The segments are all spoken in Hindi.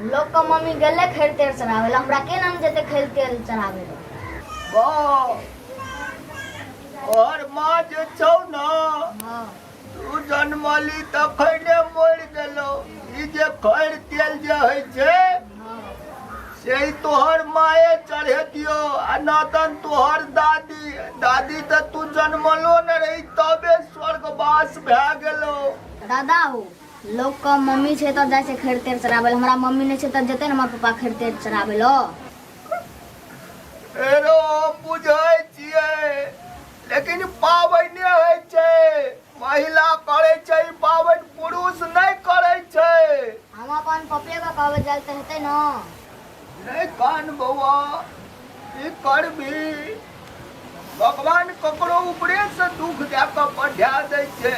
लोग का मम्मी गले खेल तेल चढ़ावे हमरा के नाम जते खेल तेल चढ़ावे और माँ जे छौ न तू जन्मली त खैने मर गेलो ई जे खैर तेल जे होइ छै से तोहर माए चढ़े दियो आ नातन तोहर दादी त तू जन्मलो न रही तबे स्वर्गवास भए गेलो। दादा हो लोग का मम्मी छे तो जाय से खेल तेल चढ़ावे हमरा मम्मी ने छे तो जते न हमर पापा खेल तेल चढ़ावे लो। एरो बुझै छियै लेकिन पाबनि होइ छै महिला करे छै पाबनि पुरुष नहीं करे छै। हम अपन पपे का कहवे जाते हेते न नहीं कान बउआ ई करबी भगवान ककरो ऊपरे से दुख जाके बढ़ा दै छै।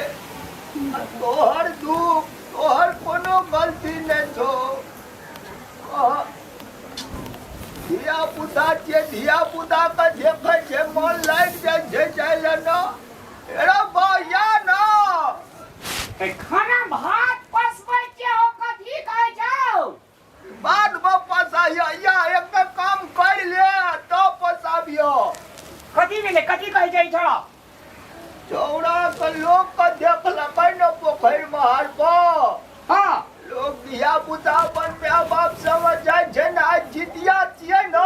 तोहर दुख तोहर कोनो गलती नहीं छो। धिया पुता के देखे छै मन लाग जाय छै जाइले न एरा भैया न खाना भात पसबै के हो कथी कहै छौ बाद में पसाइया या एक काम कर ले तो पसाबियो। कथी भेले कथी कहै छै छोड़ा चौड़ा के लोग के देख लकै न पोखरि महार पर हां लोग धिया पुता अपन माय बाप समझ जाय छै न आज जितिया छियै न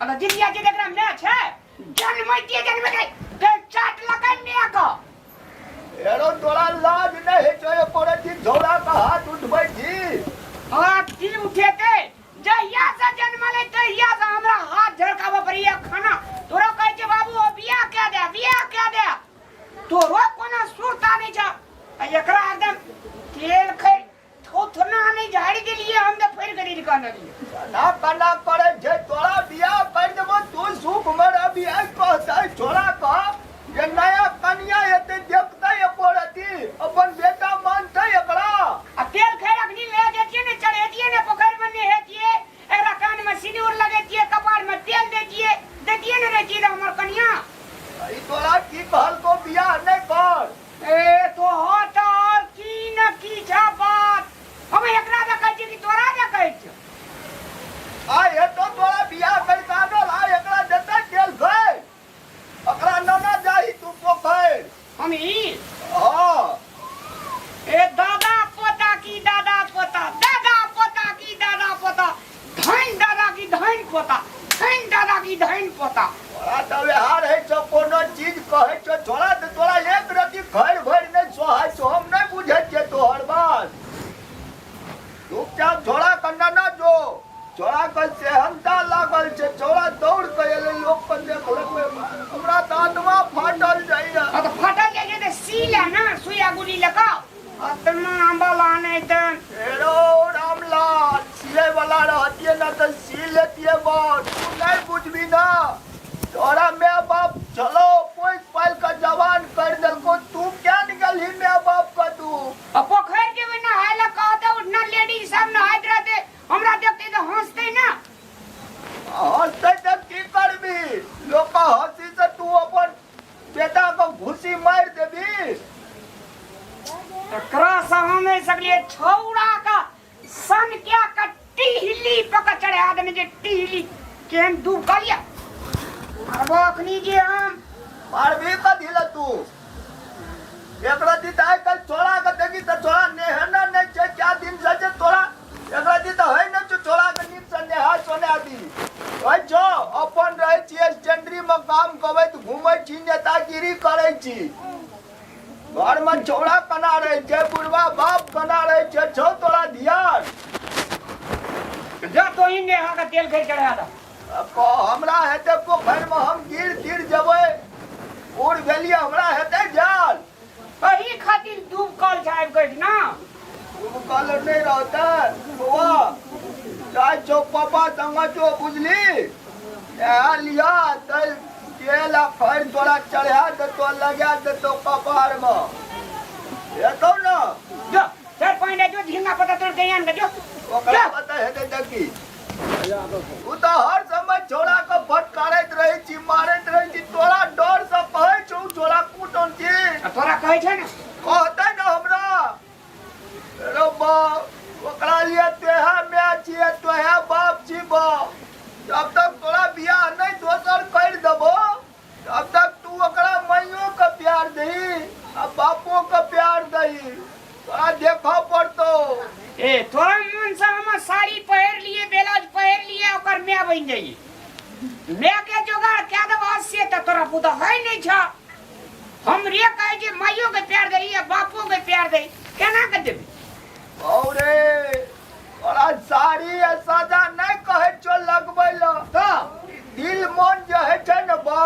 अरे जितिया के एकरा में छै जन्म के चाट लकै ने का एरो तोरा लाज नहीं है जो एको रति झोड़ा का हाथ उठबै छी। हाथ की उठेते जहिया से जन्म ले तहिया से हमरा हाथ झड़कावा पड़िया खाना तोरा कहै छै बाबू बियाह के दे तोरो कोनो सुरता नहीं छ एकरा एकदम तेल खै थोथना नहीं झाड़ी के लिए हम तो फेर करी दुकान ना कना करे जे तोरा बियाह कर देबो तू सुख में रह बियाह कहतै छोड़ा का जे नया कन्या हेते देखतै एको रति अपन बेटा मानतै एकरा आ तेल खैरक नी ले जेतिए ने चढ़ेतिए ने पोखर में नहेतिए एकरा कान में सिंदूर लगेतिए कपार में तेल देतिए ने रहतिए हमर कन्या ई तोरा की कहल को बियाह नहीं कर ए तो हट और की न की छ बात हम एकरा दे कहै छी कि तोरा दे कहै छी आ ये तो तोरा बियाह कर कागल आ एकरा देतै तेल खै एकरा नना जाही तू पोखर हम ई हां ए दादा पोता की दादा पोता धन दादा की धन पोता तोरा त व्यवहार है जो कोनो चीज कहै छो छोड़ा त तोरा एक रति घर भर नहीं सोहाय छो हम नहीं बुझै छियै तोहर बात। चुपचाप छोड़ा कन्ना ना जो छोड़ा के सेहनता लागल छै छोड़ा दौड़ के एले लोग के देख लगबे हमरा त आत्मा फाटल जाइया। आ तो फाटल जाय जे सीला ना सुइया गुली लगा आत्मा अंबला नहीं त एरो रामलाल सिले वाला रहतिए ना त सी लेतिए बात तू नहीं बुझबी ना तोरा माय बाप चलो कोई पाल का जवान कर देलको तू क्या निकल ही माय बाप का तू पोखर के में नहायला कहता उठना लेडीज सब नहाइत रहते हमरा देखते तो हंसते ना हंसते तब की करबी लोग का हंसी से तू अपन बेटा को घुसी मार देबी। एकरा से हमें सगले छौड़ा का सन क्या का टीहली पका चढ़ा देने जे टीहली केन डूब गलिया अब अखनी जे हम मारबी का दिला तू एकरा दी ताय कल छोड़ा के देखी त छोड़ा नेहना नहीं छै क्या दिन से जे तोरा एकरा दी त है न छोड़ा के नींद से नेहा सोने आदि ओइ जो अपन रहे छी स्टैंडरी में काम करबै त घुमै छी नेतागिरी करै छी घर में छोड़ा कना रहे छै बुढ़वा बाप कना रहे छै छौ तोरा ध्यान जा तो ही नेहा का तेल खै चढ़ा दा हमरा हेते पोखर में हम गिर जबै उड़ गेलिए हमरा हेते जाल कही खातिर डूब कल साहब कहै ना तुम कल नहीं रहता बुआ चाहे जो पापा संग जो बुझली लिया तल केला खैर तोरा चढ़ा दे तो लगा दे तो कपार में ये तो ना जो सर पॉइंट जो झिंगा पता तोड़ के आन जो ओकरा पता है दे देखी तू तो हर समय छोड़ा के फटकारत रही छी मारत रही छी तोरा डर से कहै छौ छोड़ा कूटन की तोरा कहै छै ना कहते ना हमरा रो बा ओकरा लिए तेहा में छिए दही आ बापो के प्यार दही तोरा देखो पड़तो। ए तोरा मन से हम साड़ी पहन लिए ब्लाउज पहन लिए ओकर मैं बन जाई मैं के जोगाड़ क्या दवा से त तोरा बुदा है नहीं छ हम रे कहे जे माइयो के प्यार दई या बापो के प्यार दई केना के देबे औरे तोरा साड़ी आ सादा नहीं कहे छो लगबैलो तो दिल मन जे है छै न बा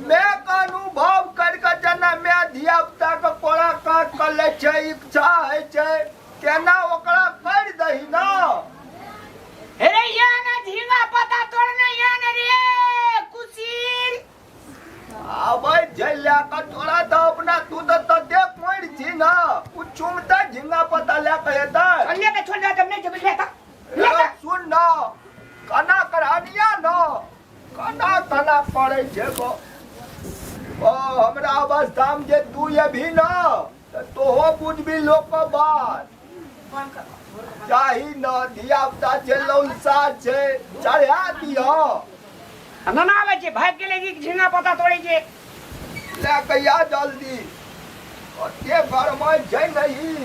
मैं का अनुभव करके जना मैं धिया पुता के पढ़ा काट कर ले छै इच्छा है छै केना ओकरा कर दही ना। अरे या ना झींगा पता तोड़ना या ना रे कुसील अबे झैला का तोरा तो अपना तू तो देख मोड़ छी ना उ चुमता झिंगा पता ले के एता अल्ले के छोड़ दे तुमने जब लेता अरे सुन ना कना करानिया ना कना कना पड़े छे गो ओ हमरा अवस्था में जे तू ये भी ना तो हो बुझ भी लोग का बात चाही ना धिया पुता छे लौलसा छे चढ़ा दियो हम ना आवे छे भाग के लेगी झींगा पता तोड़े छे ले कहिया जल्दी और के घर में छै नहीं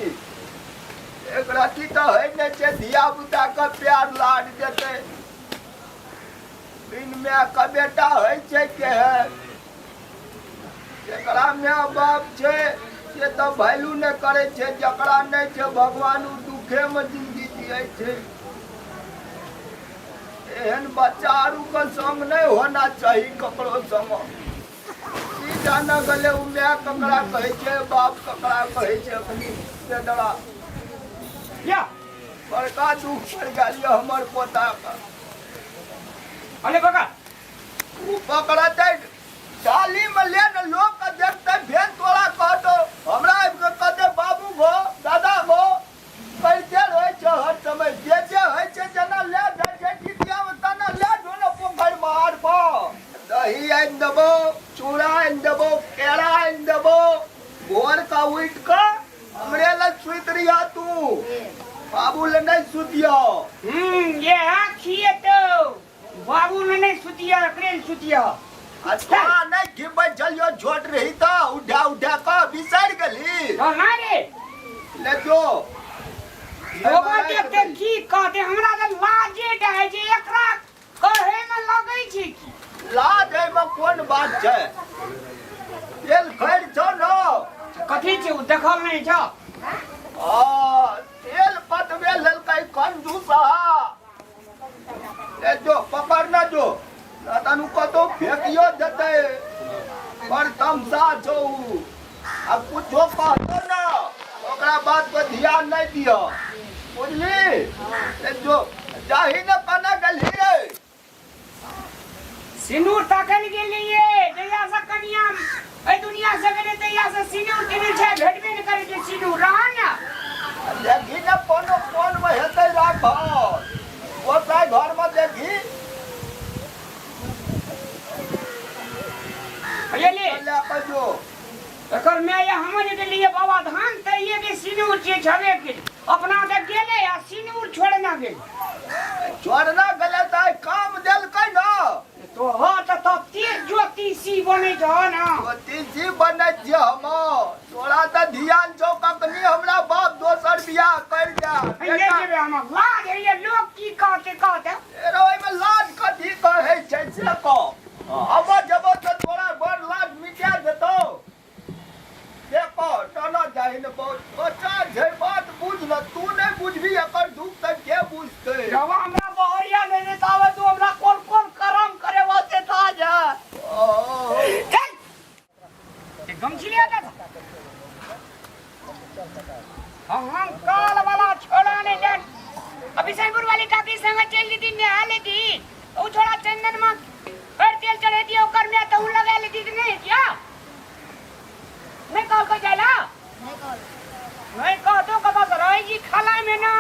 एक राती तो है ने छे धिया पुता का प्यार लाड देते बिन में का बेटा है छे के है एकरा में बाप छे से तो वैल्यू न करे छे जकरा नहीं छे भगवान उ दुखे में जिंदगी जिए छे एहन बच्चा आरु का संग नहीं होना चाहिए ककरो संग ई जाना गले उ मैं ककरा कहे छे बाप ककरा कहे छे अपनी से डरा या बड़का दुख पड़ गया हमर पोता का अरे बका उ पकड़ते डाली में ले न लोग का देखते भेन तोड़ा कहतो हमरा कहते बाबू गो दादा गो कैसे होय छ हर समय बेचे होय छ जना ले जाय छै टिटिया में तना ले जो न पोखर मार पा दही आइन देबो चूड़ा आइन देबो केरा आइन देबो भोर का उठ का हमरे ल सुत रिया तू बाबू ले नहीं सुतियो ये आखिए तो बाबू ने नहीं सुतिया क्रेन सुतिया अच्छा नहीं गिब जलियो झोट रही तो उठा उठा का बिसर गली तो ना रे ले जो लोगो देखते की कहते हमरा त लाजे डहे जे एकरा कहे में लगै छै की लाज है में कौन बात है तेल खैर छो न कथी छै उ देखल नहीं छ तेल पतवे ललकै कंजूसा ले जो पकड़ ना जो तनु को तो फेंकियो देते पर तमसा छो अब कुछो कहतो ना ओकरा बात पर ध्यान नहीं दियो बुझली ले जो जाही न कना गली रे सिनूर ताकन के लिए जया से कनिया ए दुनिया से गने तया से सिनूर के छै भेटबे न करे जे सिनूर रहा ना देखी न कोनो कोन में हेतै राख वो साय घर में देखी ले ले ले के जो एकर मैं या हमन के लिए बाबा धान त ये के सिनूर छै छबे के अपना त गेले आ सिनूर छोड़ना गेल छोड़ना गले त काम देल कै न तो हो त तेज ज्योतिषी बने छ ना ज्योतिषी बने छ हम तोरा त ध्यान छौ कखनी हमरा बाप दोसर बियाह कर जा ये के हम लाज है ये लोग की कहते एरो में लाज कथी कहै छै से को अब जब त तोरा बड़ लाज मिटा देतो देखो तना जाहि न बहुत बच्चा छै बात बुझ न तू नहीं बुझबी एकर दुख त के बुझतै जब हमरा बहरिया नहीं तावे तू हमरा कोन कोन करम करे वास्ते था जा चल ते गमछी ले आता हम काल वाला छोड़ा ने डर अभी सैनपुर वाली काकी संग चल दी नहा ले दी ओ छोड़ा चंदन में फिर तेल चढ़े दियो कर में तो लगा ले दी नहीं क्या नहीं कॉल को जाला नहीं कह तो कबा सराय जी खाला में ना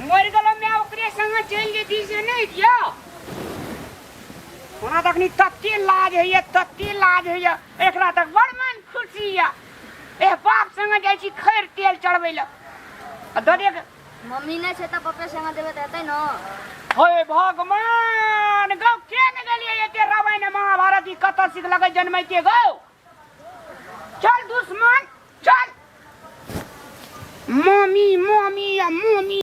मोर गलो में ओकरे संग चल जे दी से नहीं दिया ओना तकनी तत्ती लाज है ये एकरा तक बड़ मन खुशी या ए बाप संग जाय छी खैर तेल चढ़बै ल आ दरे मम्मी ने छै त पप्पा संग देबे त हेतै न होय भगवान गौ के न गेलिए एते रामायण महाभारत ई कत सिख लगे जन्मै के गौ चल दुश्मन चल मम्मी मम्मी या मम्मी